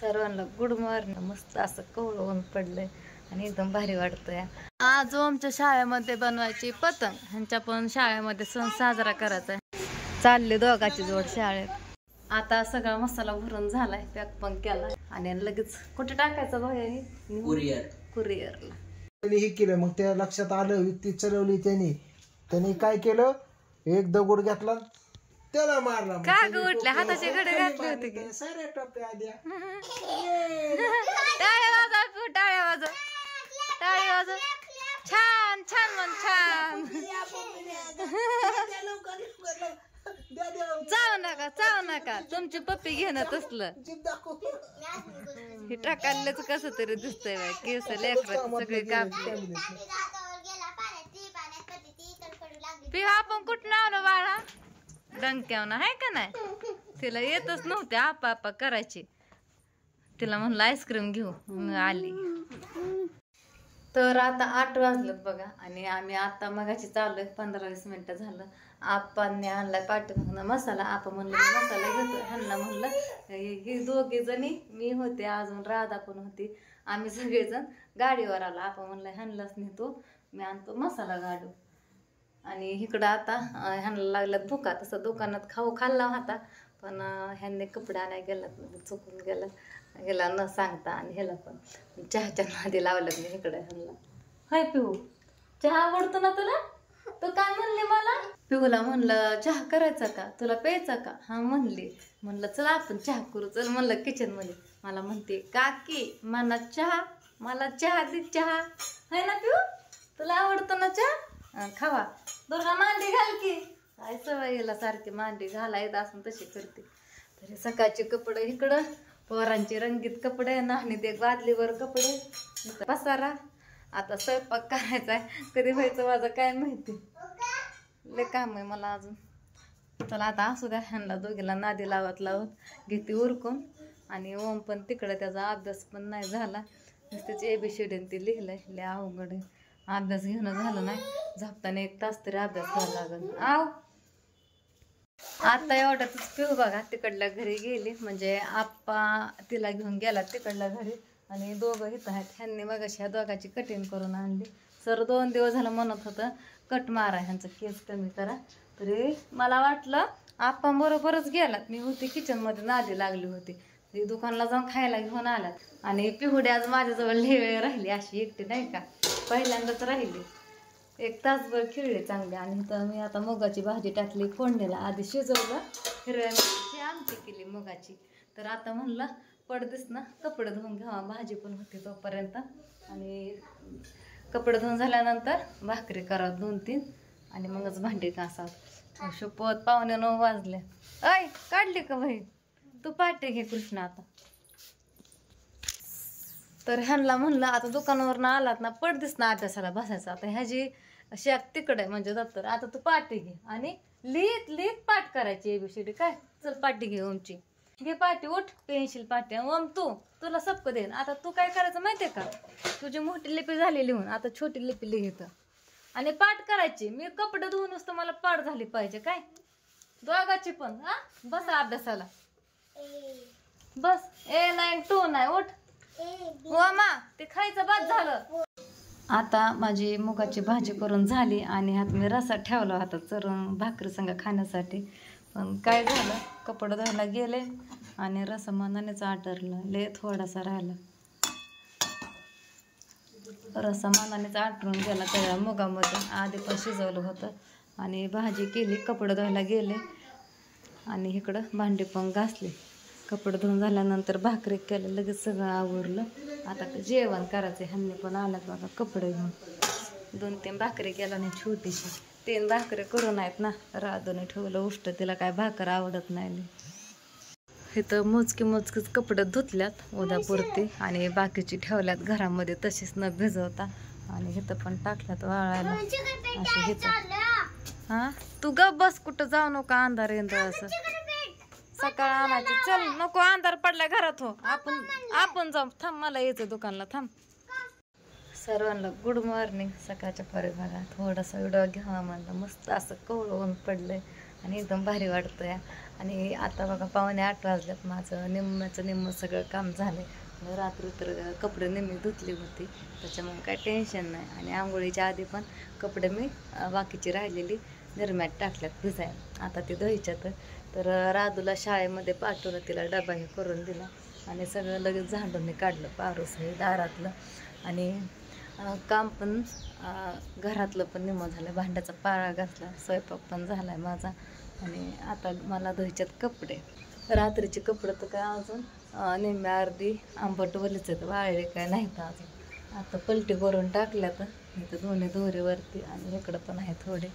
सर्वांना good morning. मस्त असं कवळं ऊन पडलंय आणि एकदम भारी वाटतंय. आज आमच्या शाळेमध्ये बनवायची पतंग. ह्यांच्या पण शाळेमध्ये सण साजरा करायचा आहे. चालले दोघाची जोड शाळेत. आता सगळा मसाला भरून झालाय, पॅक पण केलाय आणि लगेच कुठे टाकायचं भाई? कुरिअरला. हे केलं मग त्या लक्षात आलं, युक्ती चलवली त्यांनी काय केलं, एक दगड घेतला त्याला मारला. का ग उठल्या हाताचे घडे घातले होते की साऱ्या टोप्या आल्या. टाळ्या वाजव, टाळ्या वाजव, टाळ्या वाजव. छान छान मन छान. चाव नका तुमची पप्पी घेणं तसलं. हे टाकायलाच कसं तरी दिसतंय बाय. केस लेकराचे सगळे कापते. पिहा आपण कुठं आवलं बाळा? डंक्यावनं आहे का नाही? तिला येतच नव्हते आपा आपा करायची. तिला म्हणलं आईस्क्रीम घेऊ, आली. तर आता 8 वाजलेत बघा आणि आम्ही आता मगाची चाललोय. 15-20 मिनिटं झालं. आपांनी आणलाय पाठीमागनं मसाला. आपा म्हणलं मसाला घेतो. ह्यांना म्हणलं हे दोघे जणी, मी होते, अजून राधा पण होती, आम्ही सगळेजण गाडीवर आलो. आपा म्हणलं ह्यांनाच नेतो, मी आणतो मसाला गाडू. आणि इकडं आता ह्यांना लागल्यात भुका. तसं दुकानात खाऊ खाल्ला होता, पण ह्यांनी कपडे आणायला गेलात, चुकून गेला न सांगता. आणि ह्याला पण चहाच्या नादी लावल्यात मी इकडे ह्यांना. हाय पिहू, चहा आवडतो ना तुला? तू काय म्हणली मला? पिहूला म्हणलं चहा करायचा का, तुला प्यायचा का? हा म्हणली. म्हणलं चला आपण चहा करू. चल म्हणलं किचन मध्ये. मला म्हणते काकी मला चहा दे चहा. हाय ना पिहू, तुला आवडतो ना चहा? खावा. दुर्गा मांडी घाल की. काय सवय याला सारखी मांडी घालायला असून तशी करते. तरी सकाळचे कपडे इकडं, पोरांचे रंगीत कपडे, आणि ते बादलीवर कपडे, पसारा. आता स्वयंपाक करायचा आहे. कधी व्हायचं माझं काय माहिती, लय काम आहे मला अजून. चला आता असू द्या. ह्यांना दोघीला नादी लावत घेते उरकून. आणि ओम पण तिकडं, त्याचा अभ्यास पण नाही झाला. नुसतेच ABCD ते लिहिलंय, लय अवघड आहे. अभ्यास घेणं झालं नाही. झोपताना 1 तास तरी अभ्यास घ्यावा लागेल. आता एवढ्यातच पिहू बघा तिकडल्या घरी गेली. म्हणजे आप्पा तिला घेऊन गेला तिकडल्या घरी आणि दोघं इथं आहेत. ह्यांनी मग ह्या दोघांची कटिंग करून आणली. सर 2 दिवस झालं म्हणत होतं कट मारा, ह्यांचं केस कमी करा. तरी मला वाटलं आप्पा बरोबरच गेलात. मी होती किचनमध्ये, नादी लागली होती. ती दुकानला जाऊन खायला घेऊन आलात. आणि पिहुडी आज माझ्याजवळ लय वेळ राहिली, अशी एकटी नाही का, पहिल्यांदाच राहिली. 1 तासभर खेळले चांगले. आणि इथं मी आता मुगाची भाजी टाकली फोडणीला. आधी शिजवलं, हिरव्या मिरची आमटी केली मुगाची. तर आता म्हणलं पडदेस ना कपडे धुवून घ्यावा, भाजी पण होती तोपर्यंत. आणि कपडे धुवून झाल्यानंतर भाकरी करा 2-3 आणि मगच भांडी घासा. शपथ 8:45 वाजले. ऐ काढली का भाई? तू पाटे घे कृष्ण आता. तर ह्यांना म्हणलं आता दुकानावरनं आलात ना, पडदिस ना अभ्यासाला बसायचं. आता ह्याची शाक तिकडे म्हणजे दप्तर. आता तू पाटी घे आणि लिहित पाठ करायची ABCD. काय चल पाटी घे ओमची, घे पाटी, उठ. पेन्सिल पाटी. ओम तुला सबक देईन. आता तू काय करायचं माहितीये का, तुझी मोठी लिपी झाली लिहून, आता छोटी लिपी लिहित आणि पाठ करायची. मी कपडे धुवून असतं, मला पाठ झाली पाहिजे. काय दोघाची पण. बसा अभ्यासाला बस. 9-2 नाही, उठ. मा ते खायचं बाद झालं. आता माझी मुगाची भाजी करून झाली आणि ह्यात मी रसा ठेवला होता चरून भाकरी संग खाण्यासाठी. पण काय झालं, कपडे धुवायला गेले आणि रसा मनानेच आटरला, लय थोडासा राहिला. रसा मनानेच आटरून गेला त्या मुगामध्ये. आधी पण शिजवलं होतं आणि भाजी केली. कपडे धुवायला गेले आणि इकडं भांडी पण घासली. कपडे धुवून झाल्यानंतर भाकरी केलं, लगेच सगळं आवरलं. आता जेवण करायचं. ह्यांनी पण आल्यात बघा कपडे घेऊन. 2-3 भाकरी केला आणि छोटीशी 3 भाकरी करून आहेत ना, राधूने ठेवलं उष्ट. तिला काय भाकर आवडत नाही. इथं मोजकीच कपडे धुतल्यात उद्यापुरती आणि बाकीची ठेवल्यात घरामध्ये तशीच न भिजवता. आणि इथं पण टाकल्यात वाळायला अशी. इथं तू गप बस, कुठं जाऊ नका, अंधार येंदा असं. सकाळ आणायची. चल नको, अंधार पडलाय घरात. हो आपण जाऊ. थांब, मला यायचं दुकानला, थांब. सर्वांना गुड मॉर्निंग. सकाळच्या परी बघा थोडासा व्हिडिओ घ्यावा म्हणलं. मस्त असं कवळं ऊन पडलंय आणि एकदम भारी वाटतं या. आणि आता बघा 7:45 वाजल्यात, माझं निम्म सगळं काम झालं आहे. रात्री तर कपडे निम्मी धुतली होती, त्याच्यामुळे काय टेन्शन नाही. आणि आंघोळीच्या आधी पण कपडे मी बाकीची राहिलेली निरम्यात टाकल्यात भिजायला. आता ते धुवायच्यात. तर राधूला शाळेमध्ये पाठवलं, तिला डबा हे करून दिला आणि सगळं लगेच झाडून काढलं, पारूस हे दारातलं. आणि काम पण घरातलं पण निम्मं झालं, भांड्याचा पाळा घासला, स्वयंपाक पण झाला आहे माझा. आणि आता मला धुवायच्यात कपडे. रात्रीचे कपडे तर काय अजून निम्मे अर्धी आंबट वलीच आहेत, वाळले काय नाहीत अजून. आता पलटी करून टाकल्यात इथं दोन्ही दोरीवरती, आणि इकडं पण आहे थोडे.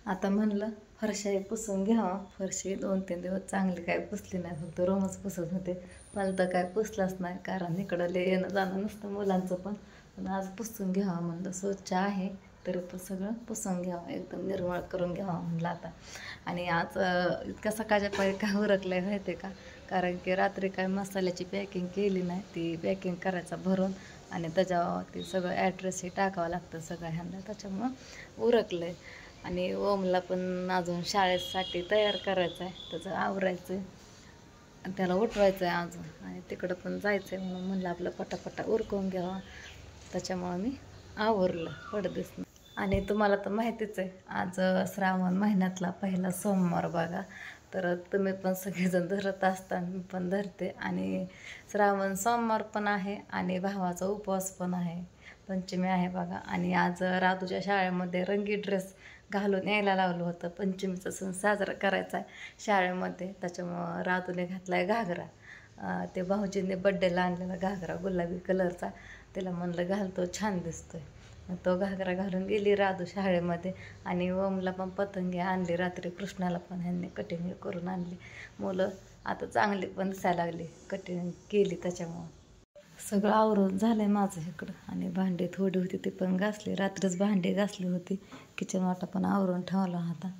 आता म्हणलं फरशाही पुसून घ्यावं. फरशी 2-3 दिवस चांगली काय पुसली नाही, फक्त रोमच पुसत होते. मला तर काय पुसलाच नाही, कारण इकडं लय येणं जाणं नसतं मुलांचं पण आज पुसून घ्यावं म्हणलं. स्वच्छ आहे तरी पण सगळं पुसून घ्यावं, एकदम निर्मळ करून घ्यावं म्हणलं आता. आणि आज इतका सकाळच्या पायी काय उरकलं आहे माहिती का, कारण की रात्री काय मसाल्याची पॅकिंग केली नाही, ती पॅकिंग करायचा भरून आणि त्याच्यावरती सगळं ॲड्रेसही टाकावं लागतं सगळ्या ह्यांना, त्याच्यामुळं उरकलं आहे. आणि ओमला पण अजून शाळेसाठी तयार करायचं आहे, त्याचं आवरायचं आहे, त्याला उठवायचं आहे अजून, आणि तिकडं पण जायचं आहे. म्हणून म्हणलं आपलं पटापटा उरकून घ्यावा, त्याच्यामुळं मी आवरलं पडदेस. आणि तुम्हाला तर माहितीच आहे, आज श्रावण महिन्यातला पहिला सोमवार बघा. तर तुम्ही पण सगळेजण धरत असता, मी पण धरते. आणि श्रावण सोमवार पण आहे आणि भावाचा उपवास पण आहे, पंचमी आहे बघा. आणि आज राधूच्या शाळेमध्ये रंगी ड्रेस घालून यायला लावलं होतं, पंचमीचा सण साजरा करायचा आहे शाळेमध्ये, त्याच्यामुळं राधूने घातला आहे घागरा. ते भाऊजींनी बड्डेला आणलेला घागरा गुलाबी कलरचा, तिला म्हणलं घालतो, छान दिसतोय. तो घागरा घालून गेली राधू शाळेमध्ये. आणि ओमला पण पतंगी आणली रात्री, कृष्णाला पण ह्यांनी कटिंग करून आणली. मुलं आता चांगली पण दिसायला लागली, कटिंग केली त्याच्यामुळं. सगळं आवरून झालं आहे माझं इकडं. आणि भांडी थोडी होती ती पण घासली, रात्रीच भांडी घासली होती. किचन वाटा पण आवरून ठेवला होता.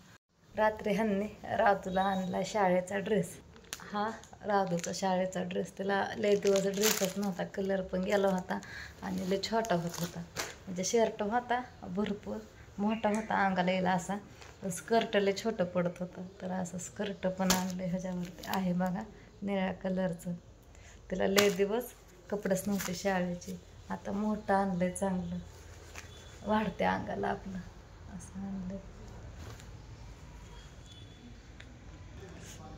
रात्री ह्यांनी राधूला आणला शाळेचा ड्रेस. हा राधूचा शाळेचा ड्रेस, तिला लय दिवस ड्रेसच नव्हता, कलर पण गेला होता आणि लय छोटा होत होता. म्हणजे शर्ट होता भरपूर मोठा होता, अंगाला येईल असा, स्कर्ट लय छोटं पडत होतं. तर असं स्कर्ट पण आणलं ह्याच्यावरती आहे बघा, निळ्या कलरचं. तिला लय दिवस कपडेच नव्हते शाळेचे, आता मोठं आणलंय, चांगलं वाढते अंगाला आपलं, असं आणलं.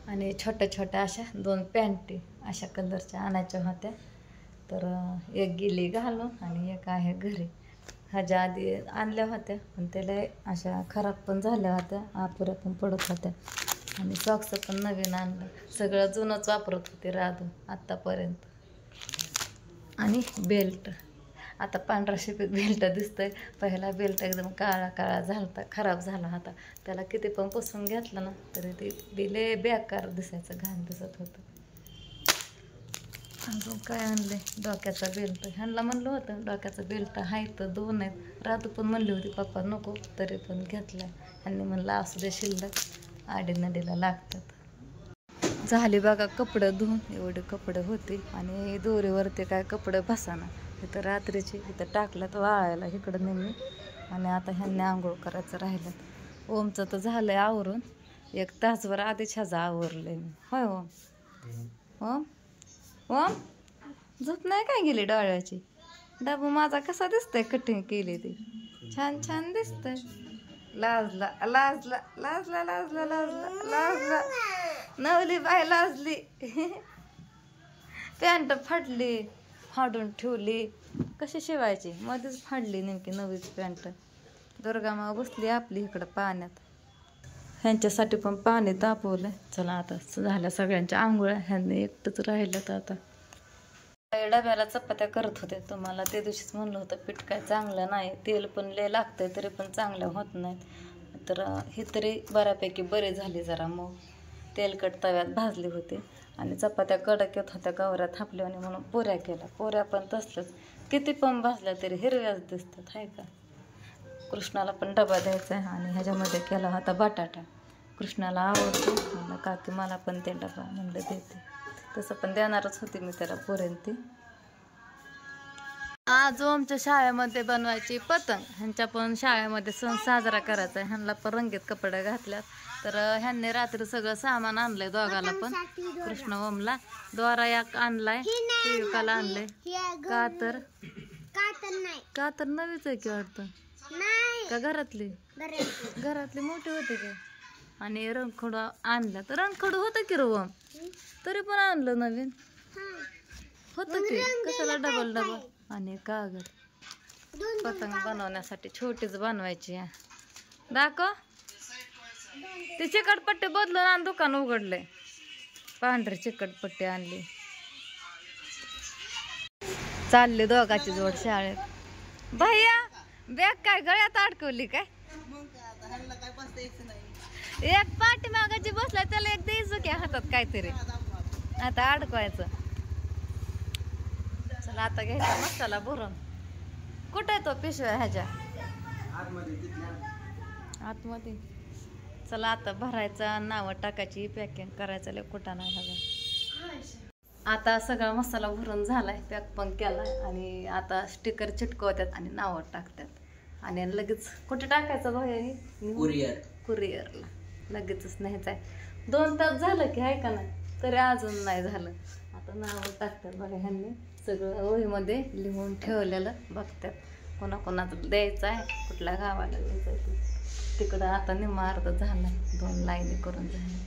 आणि छोट्या छोट्या अशा 2 पॅन्टी अशा कलरच्या आणायच्या होत्या, तर एक गेली घालून आणि एक आहे घरी. ह्याच्या आधी आणल्या होत्या पण त्याला अशा खराब पण झाल्या होत्या, अपुऱ्या पण पडत होत्या. आणि सॉक्स पण नवीन आणलं, सगळं जुनंच वापरत होते राधू आत्तापर्यंत. आणि बेल्ट, आता पांढरा शिपीत बेल्ट दिसतोय, पहिला बेल्ट एकदम काळा काळा झाला, खराब झाला होता. त्याला किती पण पुसून घेतलं ना तरी ते लय बेकार दिसायचं, घाण दिसत होतं. अजून काय आणले, डोक्याचा बेल्ट. ह्यांना म्हणलं होतं डोक्याचा बेल्ट आहे तर 2 आहेत, राधू पण म्हणली होती पप्पा नको, तरी पण घेतला. ह्यांनी म्हणलं असू दे शिल्लक, आडीनडीला लागतात. झाली बघा कपडे धुवून, एवढे कपडे होते. आणि दोरीवरती काय कपडे बसाना, इथं रात्रीचे इथं टाकल्यात वाळायला इकडं नेहमी. आणि आता ह्यांनी आंघोळ करायचं राहिलं. ओमचं तर झालंय आवरून, 1 तासभर आधीच ह्याचं आवरलंय मी. होय ओम? ओम ओम झोप नाही काय गेली डोळ्याची? डबू माझा कसा दिसतोय, कटिंग केली ती छान छान दिसतंय. लाजला लाजला लाजला लाजला लाजला लाजला, नवली बाय लाजली. पॅन्ट फाटली, फाडून ठेवली, कशी शिवायची, मध्येच फाडली नेमकी नवीच पॅन्ट. दुर्गामा बसली आपली इकडं पाण्यात, ह्यांच्यासाठी पण पाणी तापवलं. चला आता झाल्या सगळ्यांच्या आंघोळ्या, ह्यांनी एकटंच राहिलं. तर आता डब्याला चपात्या करत होते, तुम्हाला त्या दिवशीच म्हणलं होतं पीठ काय चांगलं नाही, तेल पण लय लागतंय तरी पण चांगल्या होत नाहीत. तर हे तरी बऱ्यापैकी बरे झाले, जरा मग तेलकट तव्यात भाजली होती. आणि चपात्या कडक येत होत्या, गवऱ्या थापल्या, आणि म्हणून पुऱ्या केल्या. पुऱ्या पण तसलंच, किती पण भाजल्या तरी हिरव्याच दिसतात, आहे का. कृष्णाला पण डबा द्यायचा आहे, आणि ह्याच्यामध्ये केला होता बटाटा. कृष्णाला आवडतो, म्हणलं काकी मला पण ते डबा म्हणलं देते. तसं पण देणारच होते मी त्याला पुऱ्यान ती. आज आमच्या शाळेमध्ये बनवायची पतंग. ह्यांच्या पण शाळेमध्ये सण साजरा करायचा आहे. ह्यांना पण रंगीत कपडे घातल्यात. तर ह्यांनी रात्री सगळं सामान आणलंय दोघाला पण. कृष्ण ओमला दोरा एक आणलाय, युकाला आणलंय. का तर नवीच आहे की वाटतं का घरातली मोठी होते की. आणि रंगखडू आणलं तर रंगखडू होतं की रोम, तरी पण आणलं नवीन होतं की. कशाला डबल आणि कागद पतंग बनवण्यासाठी छोटीच बनवायची आहे. दाखव ती चिकटपट्टी बदलून आणि दुकान उघडले. पांढरी चिकटपट्टी आणली. चालले दोघाची जोड शाळेत. भैया बॅग काय गळ्यात अडकवली काय? एक पाठीमागाची बसलाय त्याला एक द्यायचं की हातात काहीतरी. आता अडकवायचं. चला आता घ्यायचा मसाला भरून. कुठे तो पिशव्या ह्याच्या आतमध्ये. चला आता भरायचा, नावं टाकायची, पॅकिंग करायचं. लय कुठं नाही हवं. आता सगळा मसाला भरून झालाय, पॅक पण केलाय. आणि आता स्टिकर चिटकवतात आणि नावं टाकतात. आणि लगेच कुठे टाकायचं बाहेर? कुरिअरला लगेचच न्यायचं आहे. 2 तास झालं की आहे का नाही, तरी अजून नाही झालं. आता नावं टाकतात बघा. ह्यांनी सगळं वहीमध्ये लिहून ठेवलेलं बघतात. कोणाकोणाचं द्यायचं आहे, कुठल्या गावाला द्यायचं आहे. तिकडं आता निम्मा अर्ध झालं. 2 लाईनी करून झालं.